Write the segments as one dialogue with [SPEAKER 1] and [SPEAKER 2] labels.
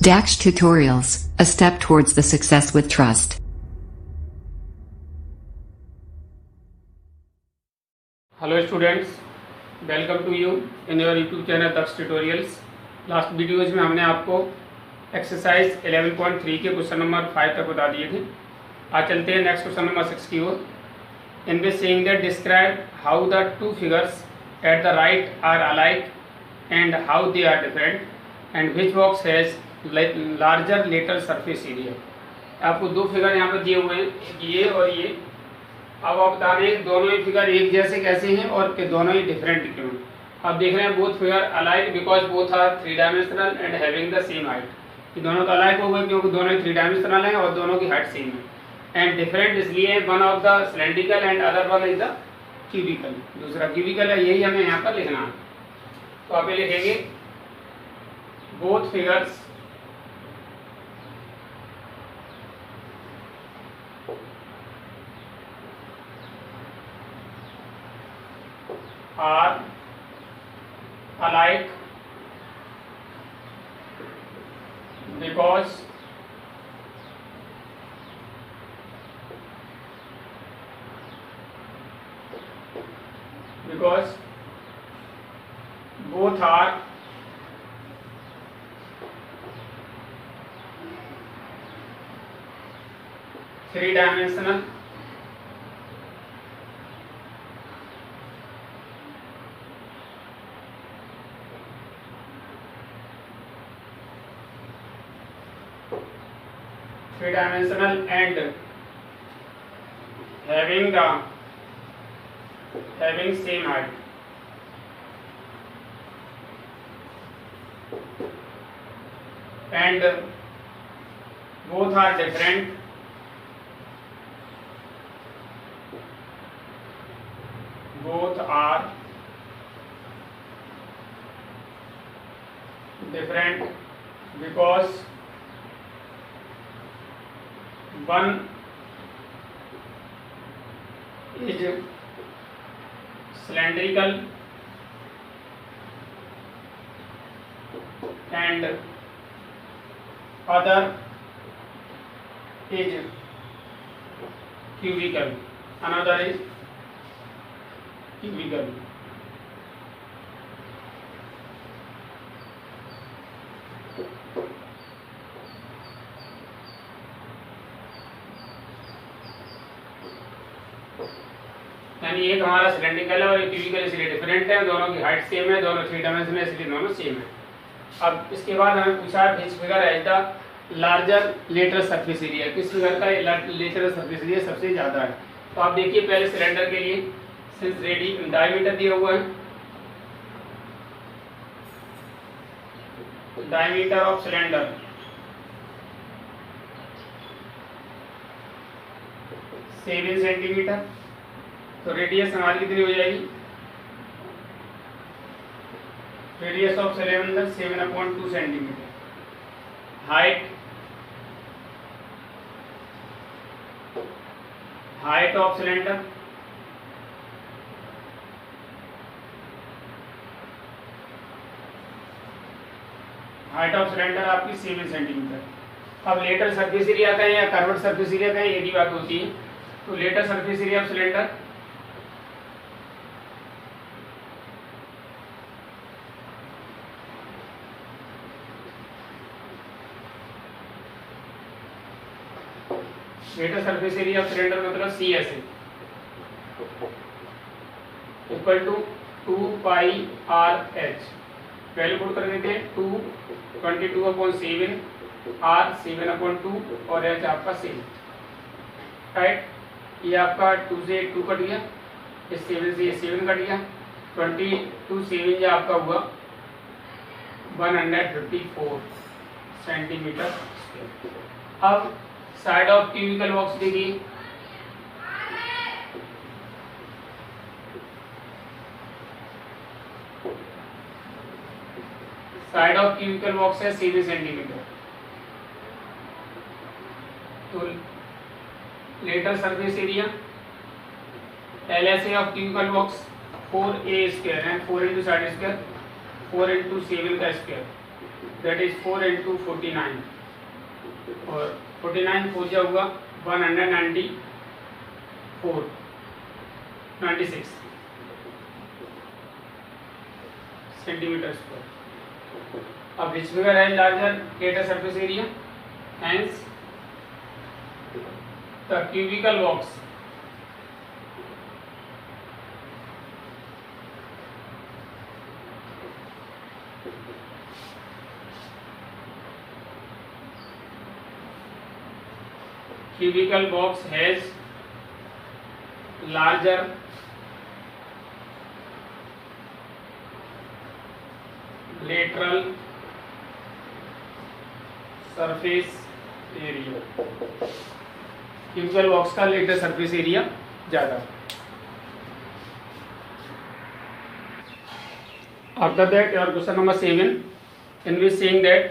[SPEAKER 1] Dax Tutorials, a step towards the success with trust.
[SPEAKER 2] Hello students, welcome to you in your YouTube channel Dax Tutorials. Last videos में हमने आपको exercise 11.3 के question number 5 तक बता दिए थे। आज चलते हैं नेक्स्ट क्वेश्चन नंबर 6 की ओर। In which saying that describe how the two figures at the right are alike and how they are different and which box has larger lateral surface area. आपको दो फिगर यहाँ पर दिए हुए हैं, ये और ये। अब आप बता रहे हैं दोनों ही फिगर एक जैसे कैसे हैं और दोनों ही डिफरेंट क्यों हैं। आप देख रहे हैं both figure alike because both are 3 dimensional and having the same height. ये दोनों तो अलाइक हो गए क्योंकि दोनों ही 3 डायमेंशनल हैं और दोनों की हाइट सेम है। एंड डिफरेंट इसलिए one of the cylindrical and other one is the cubical. दूसरा क्यूबिकल है, यही हमें यहाँ पर लिखना है। तो आप ये लिखेंगे both figures are alike because both are three-dimensional and having same height. And both are different because one is cylindrical and other is cubical. Another is cubical. यानी एक हमारा सिलेंड्रिकल है और एक क्यूबिकल, इसलिए डिफरेंट है। दोनों की हाइट सेम है, दोनों 3 डायमेंशन है, इसलिए दोनों सेम है। अब इसके बाद हमें पूछा है which figure has the larger lateral surface area. किस फिगर का लेटरल सरफेस एरिया सबसे ज्यादा है। तो आप देखिए पहले सिलेंडर के लिए सिंस रेडी डायमीटर दिया हुआ है, डायमीटर ऑफ सिलेंडर 7 सेंटीमीटर। तो रेडियस हमारी कितनी हो जाएगी? Radius of cylinder 7/2 centimetre. Height of cylinder आपकी 7 सेंटीमीटर। अब लेटरल सरफेस एरिया कहें या कर्व्ड सरफेस एरिया कहें, यही बात होती है। तो lateral surface area of cylinder मतलब CS equal to 2πRH। Value put कर देते हैं 2/22/7, R 7/2 और H आपका 7। राइट, ये आपका 2 से 2 कट गया, इस 7 से ये 7 कट गया। 22 7 ये आपका हुआ 154 सेंटीमीटर स्क्वायर। अब साइड ऑफ क्यूबिकल बॉक्स देखिए, साइड ऑफ क्यूबिकल बॉक्स है 7 सेंटीमीटर। तो lateral surface area LSA of cubical box 4a square है, 4 into साइड स्क्वायर 4 into 7 का स्क्वायर दैट इज 4 इंटू 49 और 49 4 जा हुआ 196 सेंटीमीटर स्क्वायर. अब विच फिगर है larger greater surface area, hence the cubical box has larger lateral surface area. Cubical box का later surface area ज्यादा. After that, your question number 7, in which saying that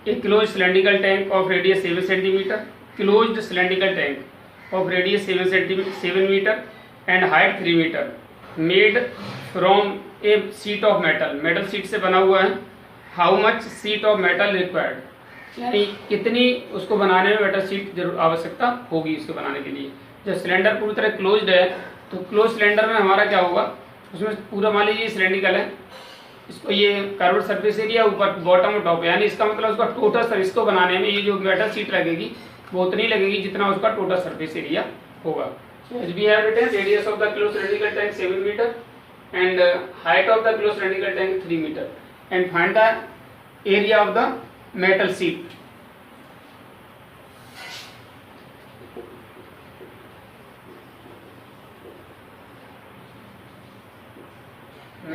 [SPEAKER 2] a closed cylindrical tank of radius 7 centimeter, closed cylindrical tank of radius 7 meter and height 3 meter, made from a sheet of metal. metal sheet से बना हुआ है. How much sheet of metal required? यानी कितनी उसको बनाने में metal sheet जरूर आवश्यकता होगी इसको बनाने के लिए. जब सिलेंडर पूरी तरह क्लोज्ड है तो क्लोज सिलेंडर में हमारा क्या होगा, उसमें पूरा मान लीजिए सिलेंड्रिकल है, इसको ये कर्व्ड सरफेस एरिया ऊपर बॉटम और टॉप, यानी इसका मतलब उसका टोटल सर इसको बनाने में ये जो मेटल शीट लगेगी वो उतनी लगेगी जितना उसका टोटल सरफेस एरिया होगा. As we have written radius of the close cylindrical tank 7 metre and height of the close cylindrical tank 3 metre and find the area of the metal sheet.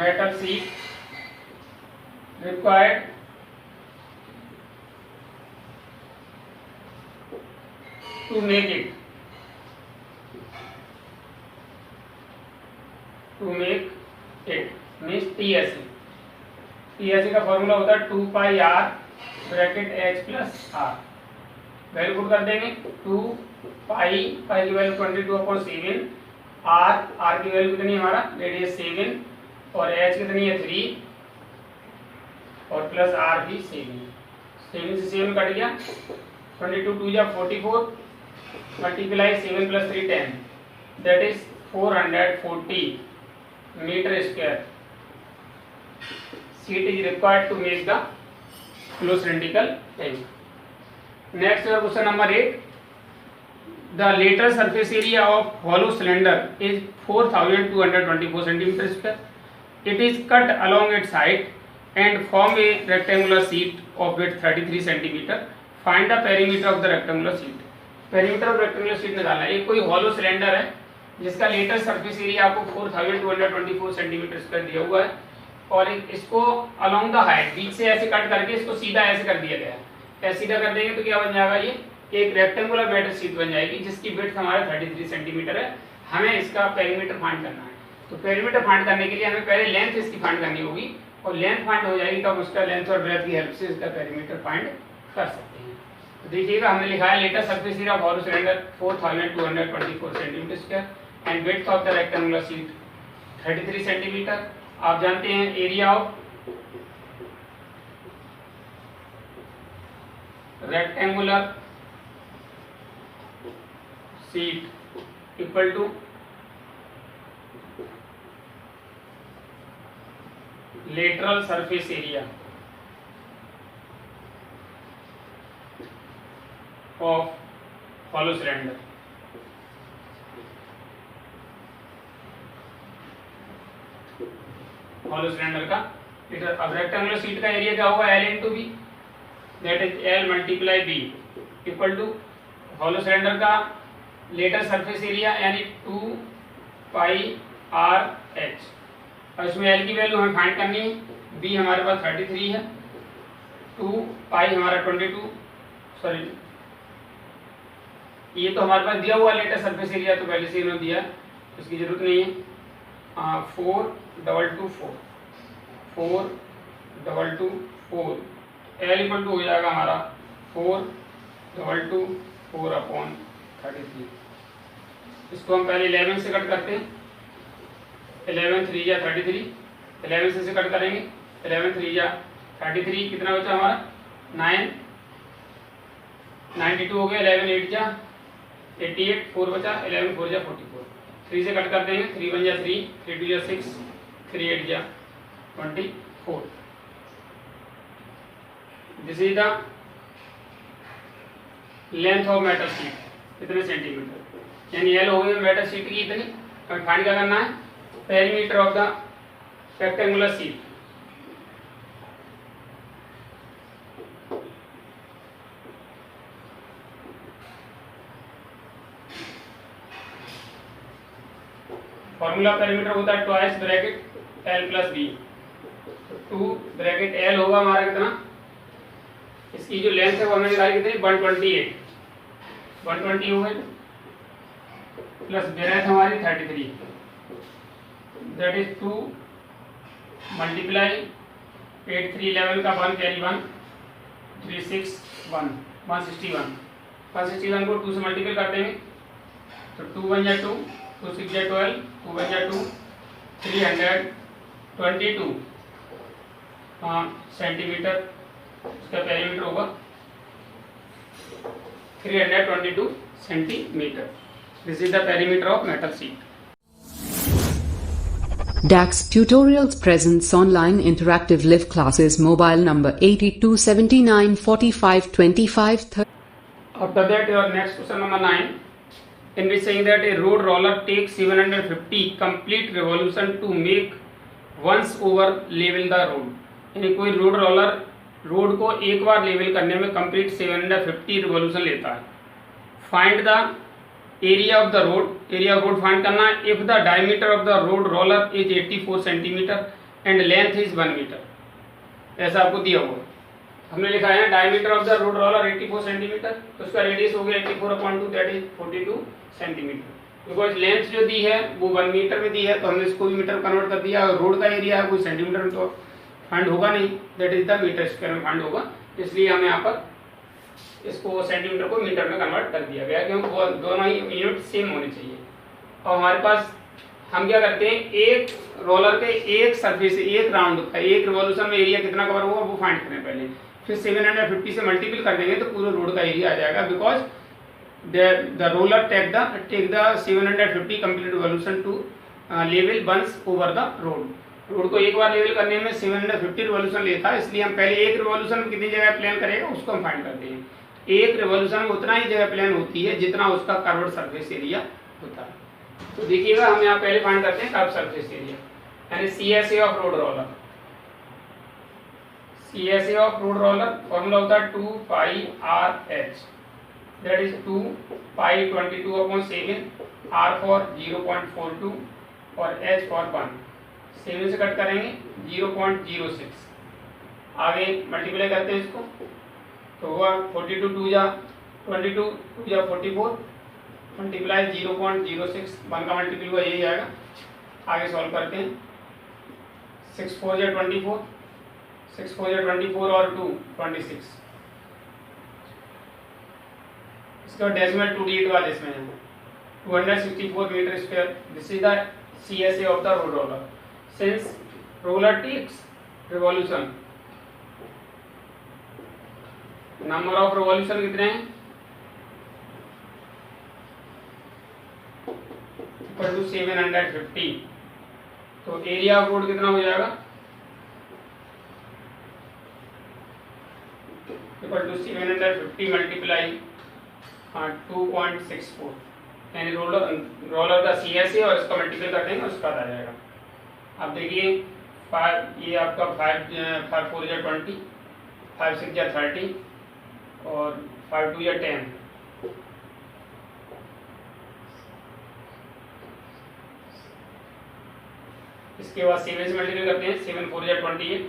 [SPEAKER 2] Metal sheet required to make it means TSE. TSE का formula होता है 2 पाई r bracket h plus r. Value put कर देंगे 2 पाई की value 22/7, r की value कितनी है हमारा रेडियस 7 और h कितनी है 3 और प्लस r भी 7 से 7 कट गया. 22 2 जा 44 multiply 7 plus 3 10 that is 440 metre square sheet is required to make the closed cylindrical tank. Next question number 8. The lateral surface area of hollow cylinder is 4224 centimeter square. It is cut along its height and form a rectangular sheet of width 33 centimeter. Find the perimeter of the rectangular sheet. Perimeter of rectangular sheet निकालना है. ये कोई hollow cylinder है जिसका lateral surface area आपको 4224 centimetre square दिया हुआ है और इसको along the height बीच से ऐसे कट करके इसको सीधा ऐसे कर दिया गया है. ऐसे सीधा कर देंगे तो क्या बन जाएगा, ये एक रेक्टेंगुलर मेटल शीट बन जाएगी जिसकी विड्थ हमारा 33 सेंटीमीटर है. हमें इसका पेरीमीटर फाइंड करना है. तो पेरीमीटर फाइंड करने के लिए हमें पहले लेंथ इसकी फाइंड करनी होगी और लेंथ फाइंड हो जाएगी तो हम उसका लेंथ और ब्रेथ की हेल्प से इसका पेरीमीटर फाइंड कर सकते हैं. तो देखिएगा हमने लिखा है latest surface area of hollow cylinder 4224 centimetre square and width of the rectangular sheet 33 centimetre. आप जानते हैं area of rectangular sheet equal to lateral surface area of hollow cylinder. Hollow cylinder का लीटर. अब रेक्टेंगुलर शीट का area क्या होगा, L into B, that is L multiply B equal to hollow cylinder का later surface area यानी 2 पाई r h. और इसमें L की वैल्यू हमें फाइंड करनी है. B हमारे पास 33 है, 2 पाई हमारा 22, सॉरी ये तो हमारे पास दिया हुआ लेटर सरफेस एरिया तो पहले से इन्होंने दिया, इसकी जरूरत नहीं है. 422 L इक्वल टू हो जाएगा हमारा 422/33. इसको हम पहले 11 से कट करते हैं. 11 3 या 33, 11 से कट करेंगे. 11 3 या 33 कितना बचा हमारा 9, 92 हो गया, 11 8 जा 88, 4 बचा, 11 4 जा 44, 3 से कट कर देंगे, 3 1 जा 3, 3 2 जा 6, 3 8 जा 24। This is the length of metal sheet, कितने सेंटीमीटर, यानी एल हो गई मेटल शीट की इतनी। हमें फाइंड क्या करना है, perimeter of the rectangular sheet. Formula perimeter होता है twice bracket L plus B, तो 2 ब्रैकेट एल होगा हमारा कितना, इसकी जो लेंथ है वो हमने निकाली कितनी 128, 120 हो गए, प्लस ब्रेथ हमारी 33, दैट इज 2 मल्टीप्लाई 8 3 11 का 1 कैरी 1 3 6 1 161, 161 को 2 से मल्टीपल कर देंगे तो 2 1 जा 2, 2 6 जा 12, 2 1 जा 2, 322 सेंटीमीटर इसका पेरीमीटर होगा 322 centimetre. This is the perimeter of metal sheet.
[SPEAKER 1] DAX Tutorials presents online interactive live classes. Mobile number 8279452530.
[SPEAKER 2] After that, your next question number 9, in which saying that a road roller takes 750 complete revolution to make once over level the road। यानी कोई road roller road को एक बार level करने में complete 750 revolution लेता है। Find the area of the road, area of road find करना है if the diameter of the road roller is 84 centimetre and length is 1 metre. ऐसा आपको दिया हुआ हमने लिखा है diameter of the road roller 84 centimetre, तो उसका रेडियस हो गया 84/2 that is 42 centimetre. Because length जो दी है वो 1 मीटर में दी है तो हमने इसको भी मीटर कन्वर्ट कर दिया। रोड का एरिया है कोई सेंटीमीटर में तो फाइंड होगा नहीं, that is the metre square में फाइंड होगा, इसलिए हमें यहाँ पर इसको सेंटीमीटर को मीटर में कन्वर्ट कर दिया गया क्योंकि दोनों ही यूनिट सेम होने चाहिए। और हमारे पास हम क्या करते हैं, एक रोलर के एक सरफेस एक राउंड का एक रिवॉल्यूशन में एरिया कितना कवर होगा वो फाइंड करें पहले, फिर 750 से मल्टीपल कर देंगे तो पूरे रोड का एरिया आ जाएगा। Because the roller take the 750 complete revolution to level once over the road. Road को एक बार लेवल करने में 750 रिवॉल्यूशन लेता है, इसलिए हम पहले एक रिवॉल्यूशन में कितनी जगह प्लान करेगा उसको हम फाइंड करते हैं। एक रिवॉल्यूशन में उतना ही जगह प्लान होती है जितना उसका कर्व्ड सरफेस एरिया होता है। तो देखिएगा हम यहाँ पहले फाइंड करते हैं कर्व्ड सरफेस एरिया, यानी CSA of road roller. CSA of road roller formula होता है 2 पाई RH, that is 2 pi 22/7, R for 0.42 और H फॉर 1। 7 से कट करेंगे 0.06, आगे मल्टीप्लाई करते हैं इसको तो हुआ 42 2 जा 22 2 जा 44 मल्टीप्लाई 0.06, 1 का मल्टीपल हुआ यही आएगा। आगे सॉल्व करते हैं 6 4 जा 24, 6 4 जा 24 और 2 26, इसका डेसिमल 2 डिजिट वाला इसमें है 264 metre square. This is the CSA of the road roller. Since roller takes revolution, number of revolution कितने हैं इक्वल टू 750, तो एरिया ऑफ रोड कितना हो जाएगा इक्वल टू 750 मल्टीप्लाई 2.64, यानी रोलर का CSA और इसका मल्टीपल कर देंगे उसका आ जाएगा। अब देखिए 5 ये आपका 5 4 या 20, 5 6 या 30 और 5 2 या 10। इसके बाद 7 से मल्टीपल करते हैं 7 4 या 28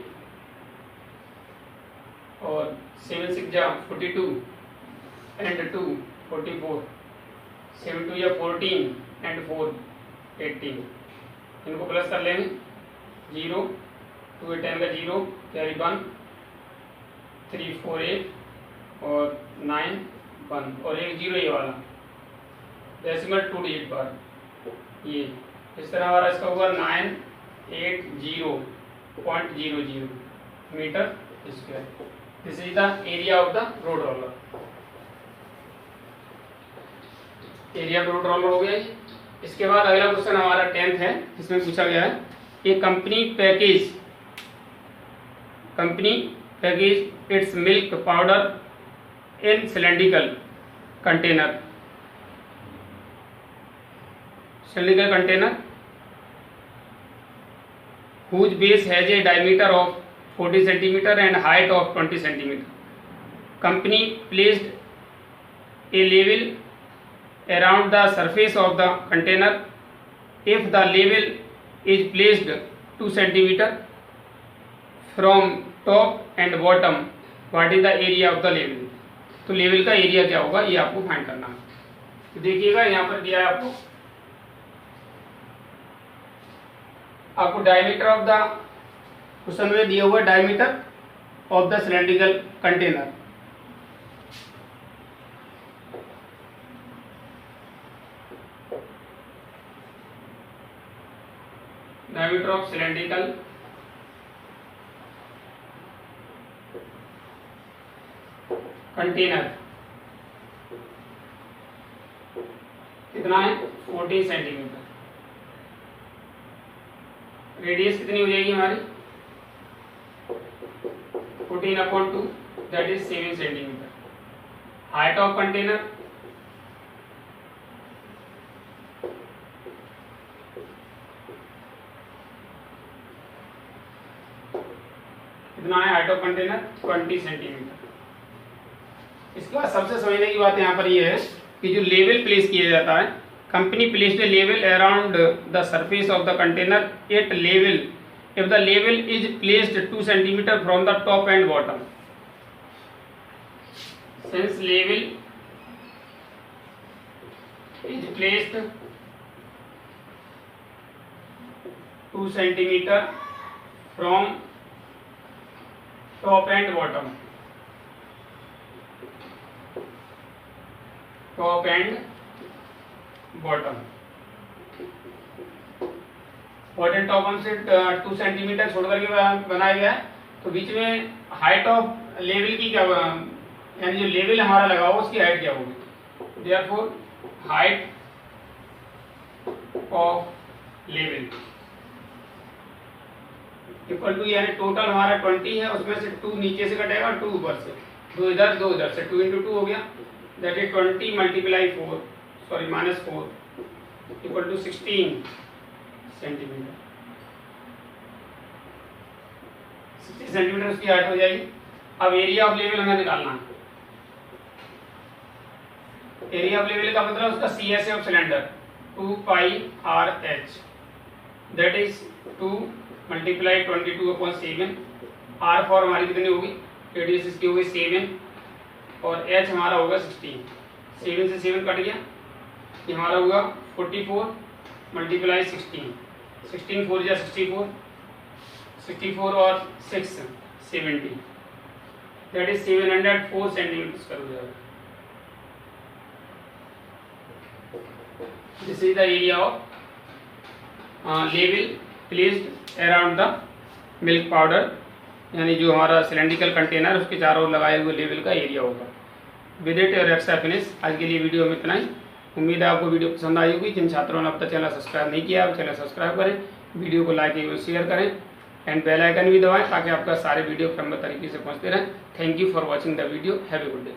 [SPEAKER 2] और 7 6 या 42 एंड 2 44, 7 2 या 14 एंड 4 18, इनको प्लस कर लेंगे 0 2 10 का 0 कैरी 1 3 4 8 और 9 1 और एक 0 ये वाला डेसिमल 2 डिजिट पर ये इस तरह वाला इसका हुआ 980.00 metre square. This is the area of the road roller. Area of road roller हो गया। इसके बाद अगला क्वेश्चन हमारा 10th है, जिसमें पूछा गया है a company package its milk powder in cylindrical container whose base has a diameter of 40 centimeter and height of 20 centimeter. Company placed a label around the surface of the container. If the label is placed 2 centimeter from top and bottom, what is the area of the label? तो level का area क्या होगा ये आपको find करना है। तो देखिएगा यहाँ पर दिया है आपको डायमीटर ऑफ द क्वेश्चन में दिया हुआ diameter of the cylindrical container. Diameter of cylindrical container कितना है 40 सेंटीमीटर। रेडियस कितनी हो जाएगी हमारी 14/2 that is 7 centimetre. Height of container कितना है हाइट ऑफ कंटेनर 20 सेंटीमीटर। इसके बाद सबसे समझने की बात यहाँ पर ये है कि जो लेवल प्लेस किया जाता है, company placed a label around the surface of the container at level if the label is placed 2 centimeter from the top and bottom. Since label is placed 2 centimeter from top and bottom, top and bottom bottom top से 2 centimetre छोड़ करके बनाया गया है। तो बीच में height of level की क्या यानी जो लेवल हमारा लगा हुआ उसकी हाइट क्या होगी। Therefore height of level equal to यानी टोटल हमारा 20 है, उसमें से 2 नीचे से कटेगा 2 ऊपर से, 2 इधर 2 इधर से 2 × 2 हो गया that is 20 multiply 4 sorry -4 equal to 16 centimetre. 60 centimetre उसकी हाइट हो जाएगी। अब एरिया ऑफ लेवल हमें निकालना है। एरिया ऑफ लेवल का मतलब उसका CSA of cylinder 2πRH that is 2 multiply 22/7। R for हमारी कितनी होगी रेडियस इसकी होगी 7 और H हमारा होगा 16। 7 से 7 कट गया, ये हमारा होगा 44 मल्टीप्लाई 16। 16 4 या 64, 64 और 6 70 दैट इज 704 सेंटीमीटर स्क्वायर हो जाएगा। This is the area of level placed around the milk powder, यानी जो हमारा सिलेंड्रिकल कंटेनर उसके चारों ओर लगाए हुए लेवल का एरिया होगा। With it your extra finish. आज के लिए वीडियो में इतना ही। उम्मीद है आपको वीडियो पसंद आई होगी। जिन छात्रों ने अब तक चैनल सब्सक्राइब नहीं किया, चैनल सब्सक्राइब करें, वीडियो को लाइक एवं शेयर करें एंड बेल आइकन भी दबाएं ताकि आपका सारे वीडियो क्रमबद्ध तरीके से पहुंचते रहें। Thank you for watching the video. Have a good day.